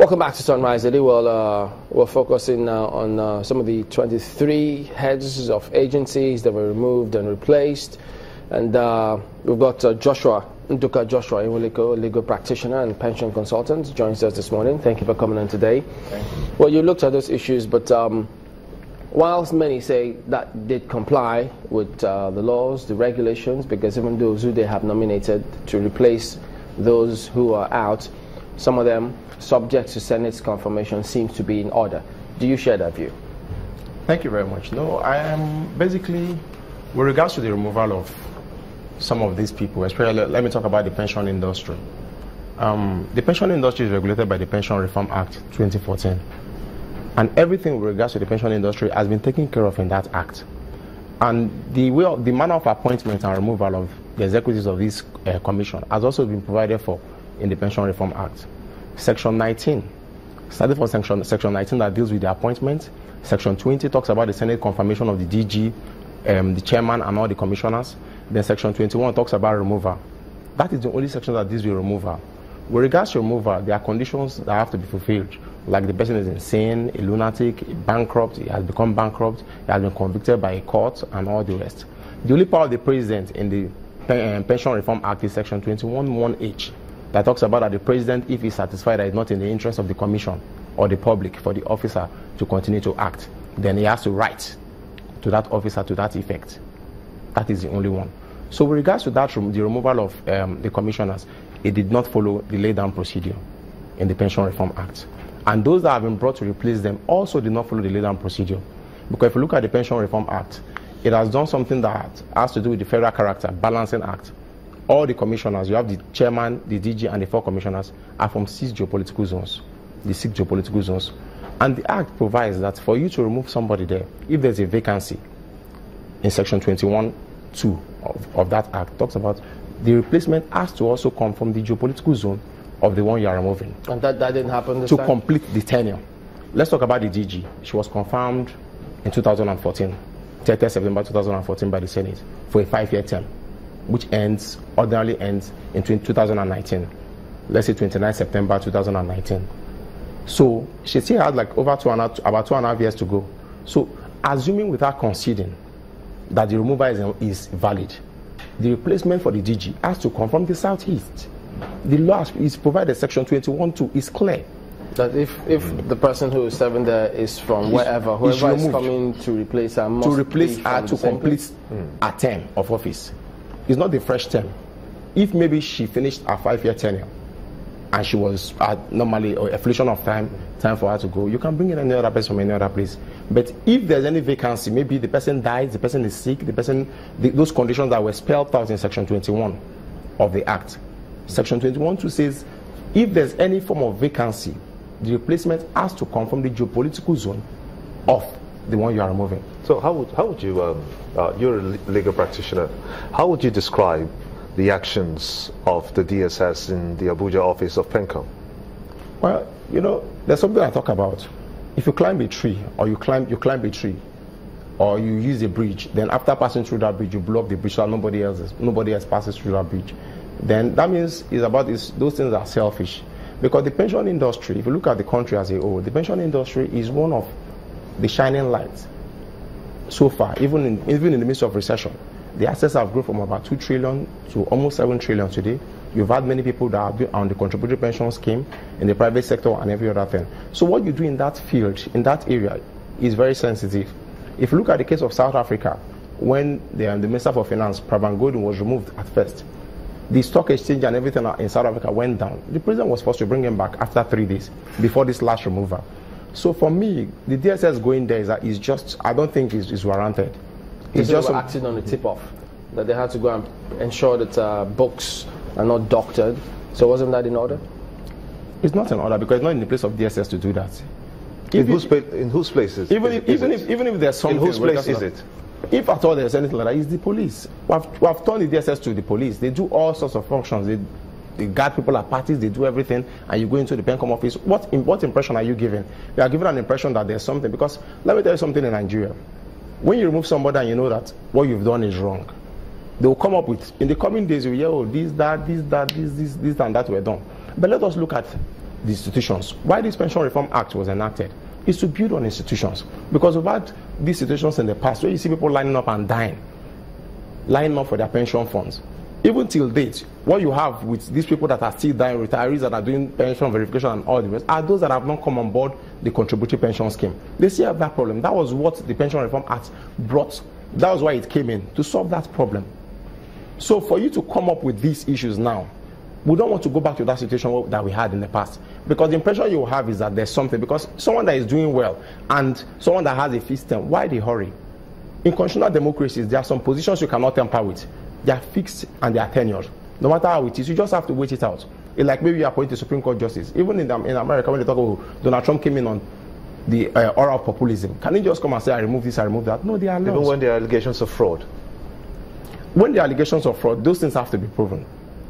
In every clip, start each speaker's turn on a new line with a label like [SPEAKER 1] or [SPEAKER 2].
[SPEAKER 1] Welcome back to Sunrise Daily. Well, we're focusing on some of the 23 heads of agencies that were removed and replaced. And we've got Joshua Iwoliko, legal practitioner and pension consultant, joins us this morning. Thank you for coming on today.
[SPEAKER 2] Thank you.
[SPEAKER 1] Well, you looked at those issues, but whilst many say that did comply with the laws, the regulations, because even those who they have nominated to replace those who are out, some of them, subject to Senate's confirmation, seems to be in order. Do you share that view?
[SPEAKER 2] Thank you very much. No, I am basically, with regards to the removal of some of these people, especially, let me talk about the pension industry. The pension industry is regulated by the Pension Reform Act 2014. And everything with regards to the pension industry has been taken care of in that act. And the manner of appointment and removal of the executives of this commission has also been provided for in the Pension Reform Act. Section 19, starting from section 19 that deals with the appointment. Section 20 talks about the Senate confirmation of the DG, the chairman and all the commissioners. Then section 21 talks about removal. That is the only section that deals with removal. With regards to removal, there are conditions that have to be fulfilled, like the person is insane, a lunatic, a bankrupt, he has become bankrupt, he has been convicted by a court, and all the rest. The only power of the president in the Pension Reform Act is section 21(1)(h). That talks about that the president, if he's satisfied that it's not in the interest of the commission or the public for the officer to continue to act, then he has to write to that officer to that effect. That is the only one. So with regards to that, the removal of the commissioners, it did not follow the laid-down procedure in the Pension Reform Act. And those that have been brought to replace them also did not follow the laid-down procedure. Because if you look at the Pension Reform Act, it has done something that has to do with the Federal Character Balancing Act. All the commissioners, you have the chairman, the DG, and the 4 commissioners, are from 6 geopolitical zones. The 6 geopolitical zones. And the Act provides that for you to remove somebody there, if there's a vacancy, in section 21(2) of that Act, talks about the replacement has to also come from the geopolitical zone of the one you are removing.
[SPEAKER 1] And that didn't happen this
[SPEAKER 2] time? To
[SPEAKER 1] time?
[SPEAKER 2] complete the tenure. Let's talk about the DG. She was confirmed in 2014, 30th September 2014 by the Senate for a 5-year term, which ordinarily ends in 2019. Let's say 29 September 2019. So she still had like about 2.5 years to go. So assuming without conceding that the removal is valid, the replacement for the DG has to come from the Southeast. The law is provided, section 21(2) is clear.
[SPEAKER 1] That if the person who is serving there is from wherever, whoever is coming to replace her must
[SPEAKER 2] complete a term of office. It's not the fresh term. If maybe she finished a 5-year tenure and she was normally a fraction of time for her to go, you can bring in any other person from any other place. But if there's any vacancy, maybe the person dies, the person is sick, those conditions that were spelled out in section 21 of the Act. Section 21(2) says if there's any form of vacancy, the replacement has to come from the geopolitical zone of the one you are removing.
[SPEAKER 3] So how would you, you're a legal practitioner, how would you describe the actions of the DSS in the Abuja office of Pencom?
[SPEAKER 2] Well, you know, there's something I talk about. If you climb a tree, or you climb a tree, or you use a bridge, then after passing through that bridge, you blow up the bridge so nobody else passes through that bridge. Then that means those things are selfish. Because the pension industry, if you look at the country as a whole, the pension industry is one of the shining lights so far, even in the midst of recession. The assets have grown from about 2 trillion to almost 7 trillion today. You've had many people that have been on the contributory pension scheme in the private sector and every other thing. So what you do in that field, in that area, is very sensitive. If you look at the case of South Africa, when the Minister for Finance, Pravin Gordhan, was removed at first, the stock exchange and everything in South Africa went down. The president was forced to bring him back after 3 days before this last removal. So for me, the DSS going there is just, I don't think is warranted.
[SPEAKER 1] It's just acting on the tip-off, that they had to go and ensure that books are not doctored. So wasn't that in order?
[SPEAKER 2] It's not in order because it's not in the place of DSS to do that.
[SPEAKER 3] In whose place is it?
[SPEAKER 2] Even if there's something.
[SPEAKER 3] In whose place is it?
[SPEAKER 2] If at all there's anything like that, it's the police. We have turned the DSS to the police. They do all sorts of functions. They guard people at parties, they do everything, and you go into the Pencom office. What impression are you giving? You are giving an impression that there's something. Because let me tell you something in Nigeria. When you remove somebody and you know that what you've done is wrong, they will come up with, in the coming days, you will hear, oh, this, and that were done. But let us look at the institutions. Why this Pension Reform Act was enacted is to build on institutions. Because we've had these situations in the past where you see people lining up and dying, lining up for their pension funds. Even till date, what you have with these people that are still dying, retirees that are doing pension verification and all the rest, are those that have not come on board the contributory pension scheme. They still have that problem. That was what the Pension Reform Act brought. That was why it came in, to solve that problem. So for you to come up with these issues now, we don't want to go back to that situation that we had in the past. Because the impression you have is that there's something, because someone that is doing well and someone that has a fixed term, why they hurry? In constitutional democracies, there are some positions you cannot tamper with. They are fixed and they are tenured. No matter how it is, you just have to wait it out. It's like maybe you appoint a Supreme Court justice. Even in America, when they talk about Donald Trump came in on the oral populism, can he just come and say, I remove this, I remove that? No, they are not.
[SPEAKER 3] Even when there are allegations of fraud?
[SPEAKER 2] When there are allegations of fraud, those things have to be proven.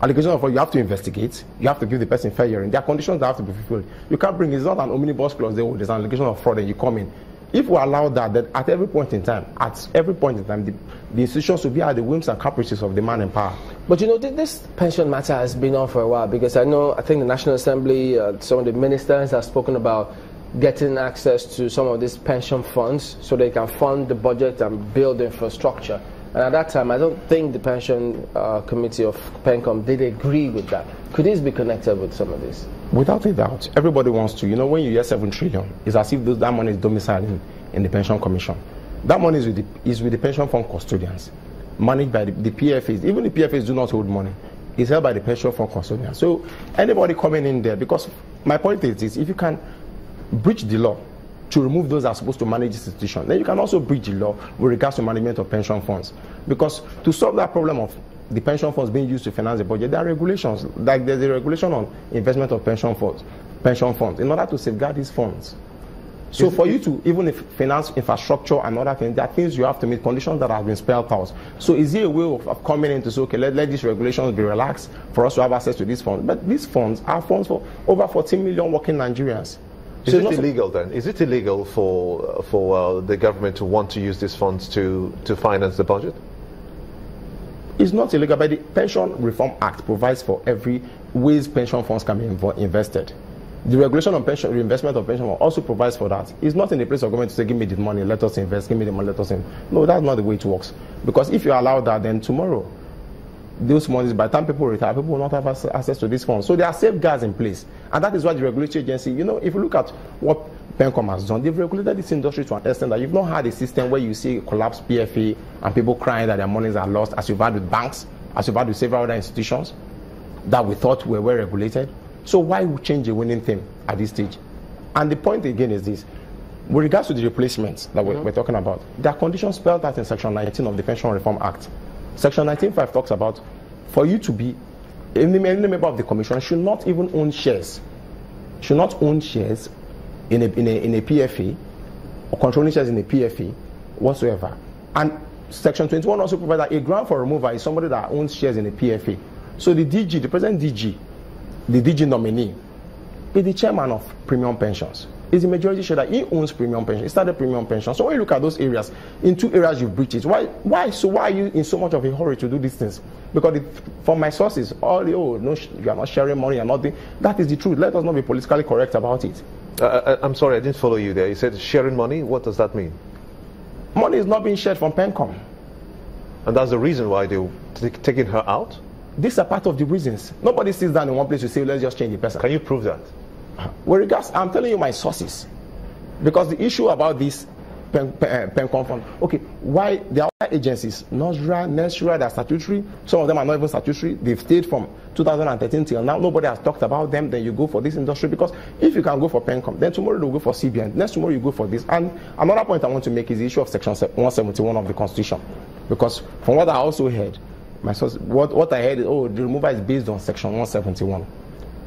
[SPEAKER 2] Allegations of fraud, you have to investigate. You have to give the person fair hearing. There are conditions that have to be fulfilled. You can't bring, it's not an omnibus clause, there's an allegation of fraud and you come in. If we allow that, then at every point in time, the institutions will be at the whims and caprices of the man in power.
[SPEAKER 1] But you know, this pension matter has been on for a while, because I think the National Assembly, some of the ministers have spoken about getting access to some of these pension funds so they can fund the budget and build infrastructure. And at that time, I don't think the pension committee of Pencom did agree with that. Could this be connected with some of this?
[SPEAKER 2] Without a doubt. Everybody wants to. You know, when you hear 7 trillion, it's as if that money is domiciled in the pension commission. That money is with the pension fund custodians, managed by the PFAs. Even the PFAs do not hold money. It's held by the pension fund custodians. So anybody coming in there, because my point is this, if you can breach the law to remove those that are supposed to manage this institution, then you can also breach the law with regards to management of pension funds. Because to solve that problem of the pension funds being used to finance the budget, there are regulations. Like there's a regulation on investment of pension funds in order to safeguard these funds. So for you to even finance infrastructure and other things, there are things you have to meet, conditions that have been spelled out. So is there a way of coming in to say, okay, let these regulations be relaxed for us to have access to these funds? But these funds are funds for over 14 million working Nigerians.
[SPEAKER 3] Is it illegal then? Is it illegal for the government to want to use these funds to finance the budget?
[SPEAKER 2] It's not illegal, but the Pension Reform Act provides for every ways pension funds can be invested. The regulation on pension, reinvestment of pension also provides for that. It's not in the place of government to say, give me the money, let us invest, give me the money, let us invest. No, that's not the way it works. Because if you allow that, then tomorrow, those monies, by the time people retire, people will not have access to these funds. So there are safeguards in place. And that is why the regulatory agency, you know, if you look at what Pencom has done, they've regulated this industry to an extent that you've not had a system where you see a collapsed PFA and people crying that their monies are lost, as you've had with banks, as you've had with several other institutions that we thought were well regulated. So why would change a winning thing at this stage? And the point again is this. With regards to the replacements that we're talking about, there are conditions spelled out in Section 19 of the Pension Reform Act. Section 19.5 talks about, for you to be any member of the commission should not even own shares. Should not own shares in a PFA or controlling shares in a PFA whatsoever. And Section 21 also provides that a ground for removal is somebody that owns shares in a PFA. So the DG, the present DG, the DG nominee, is the chairman of premium pensions. Is the majority shareholder. He owns premium pension. He started premium pension. So when you look at those areas, in 2 areas you've breached it. Why? So why are you in so much of a hurry to do these things? Because from my sources, no, you are not sharing money and nothing. That is the truth. Let us not be politically correct about it.
[SPEAKER 3] I'm sorry, I didn't follow you there. You said sharing money. What does that mean?
[SPEAKER 2] Money is not being shared from Pencom.
[SPEAKER 3] And that's the reason why they're taking her out?
[SPEAKER 2] These are part of the reasons. Nobody sits down in one place to say, let's just change the person.
[SPEAKER 3] Can you prove that?
[SPEAKER 2] With regards, I'm telling you my sources. Because the issue about this Pencom fund, okay, why there are other agencies, NESRA, they're statutory, some of them are not even statutory, they've stayed from 2013 till now, nobody has talked about them, then you go for this industry, because if you can go for Pencom, then tomorrow you'll go for CBN, next tomorrow you go for this. And another point I want to make is the issue of Section 171 of the Constitution. Because from what I also heard, my source, what I heard is, the removal is based on Section 171.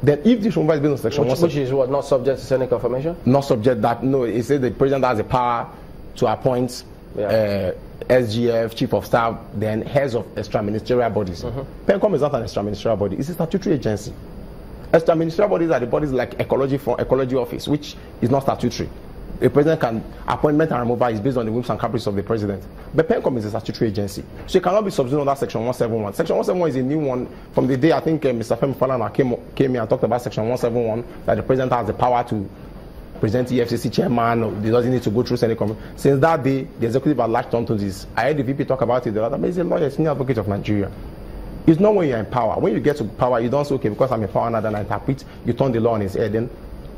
[SPEAKER 2] Then if this removal is based on Section 171...
[SPEAKER 1] Which is what, not subject to Senate confirmation?
[SPEAKER 2] Not subject that, no, it says the president has the power to appoint SGF, chief of staff, then heads of extra-ministerial bodies. Pencom is not an extra-ministerial body, it's a statutory agency. Extra-ministerial bodies are the bodies like ecology office, which is not statutory. a president can appointment and removal is based on the whims and caprices of the president. But Pencom is a statutory agency, so it cannot be subsumed under Section 171. Section 171 is a new one from the day I think Mr. Femi Falana came here and talked about Section 171, that the president has the power to present the FCC chairman, or he doesn't need to go through Senate committee. Since that day, the executive has latched onto this. I heard the VP talk about it the other day. He's a lawyer, senior advocate of Nigeria. It's not when you're in power. When you get to power, you don't say, okay, because I'm in power now, then I interpret, you turn the law on its head. Then,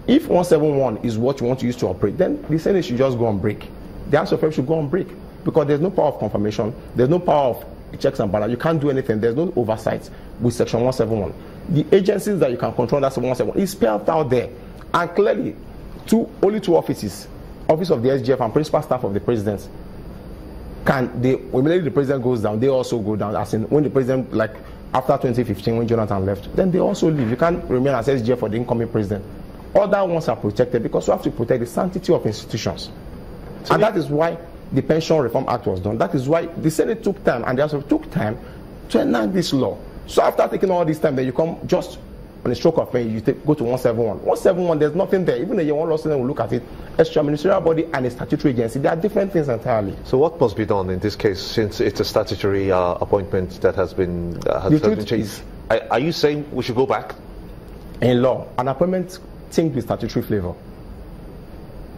[SPEAKER 2] if 171 is what you want to use to operate, then the Senate should just go on break. The House of Reps should go on break, because there's no power of confirmation, there's no power of checks and balances. You can't do anything. There's no oversight with Section 171. The agencies that you can control under Section 171 is spelled out there, and clearly, only two offices, Office of the SGF and Principal Staff of the President, immediately the President goes down, they also go down. As in, when the President, like after 2015, when Jonathan left, then they also leave. You can't remain as SGF for the incoming President. Other ones are protected, because you have to protect the sanctity of institutions. So and that is why the Pension Reform Act was done. That is why the Senate took time, and they also took time to enact this law. So after taking all this time, then you come just on a stroke of pen, you go to 171. 171, there's nothing there. Even the year one law student will look at it. Extra ministerial body and a statutory agency, they are different things entirely.
[SPEAKER 3] So what must be done in this case, since it's a statutory appointment that has been changed? Are you saying we should go back?
[SPEAKER 2] In law, an appointment thing with statutory flavor.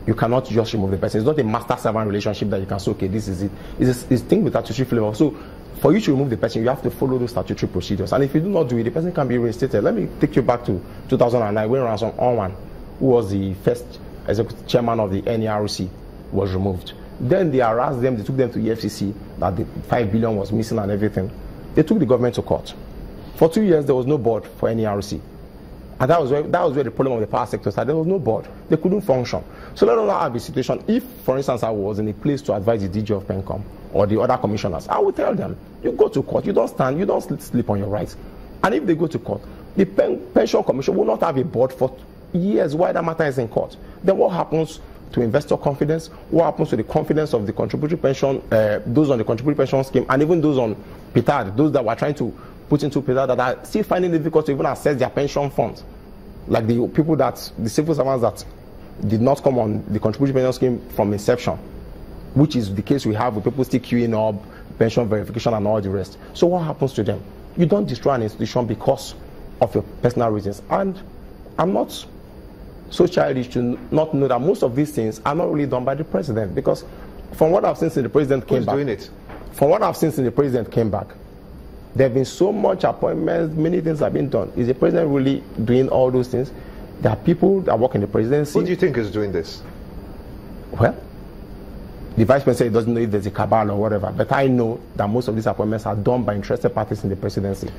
[SPEAKER 2] You cannot just remove the person. It's not a master-servant relationship that you can say, okay, this is it. It's thing with statutory flavor. So for you to remove the person, you have to follow those statutory procedures. And if you do not do it, the person can be reinstated. Let me take you back to 2009 when Ransom Onwan, who was the first executive chairman of the NERC, was removed. Then they harassed them, they took them to the FCC, that the 5 billion was missing and everything. They took the government to court. For 2 years, there was no board for NERC. And that was where the problem of the power sector started. There was no board. They couldn't function. So let us not have a situation. If, for instance, I was in a place to advise the DG of Pencom or the other commissioners, I would tell them, you go to court, you don't stand, you don't sleep on your rights. And if they go to court, the Pension Commission will not have a board for years while that matter is in court. Then what happens to investor confidence? What happens to the confidence of the contributory pension, those on the contributory pension scheme, and even those on PETAD, those that were trying to put into PETAD, that are still finding it difficult to even access their pension funds? Like the people the civil servants that did not come on the contributory pension scheme from inception, which is the case we have with people still queuing up, pension verification and all the rest. So what happens to them? You don't destroy an institution because of your personal reasons. And I'm not so childish to not know that most of these things are not really done by the president, because from what I've seen since the president came back, from what I've seen since the president came back, there have been so much appointments, many things have been done. Is the president really doing all those things? There are people that work in the presidency.
[SPEAKER 3] Who do you think is doing this?
[SPEAKER 2] Well, the vice president doesn't know if there's a cabal or whatever, but I know that most of these appointments are done by interested parties in the presidency.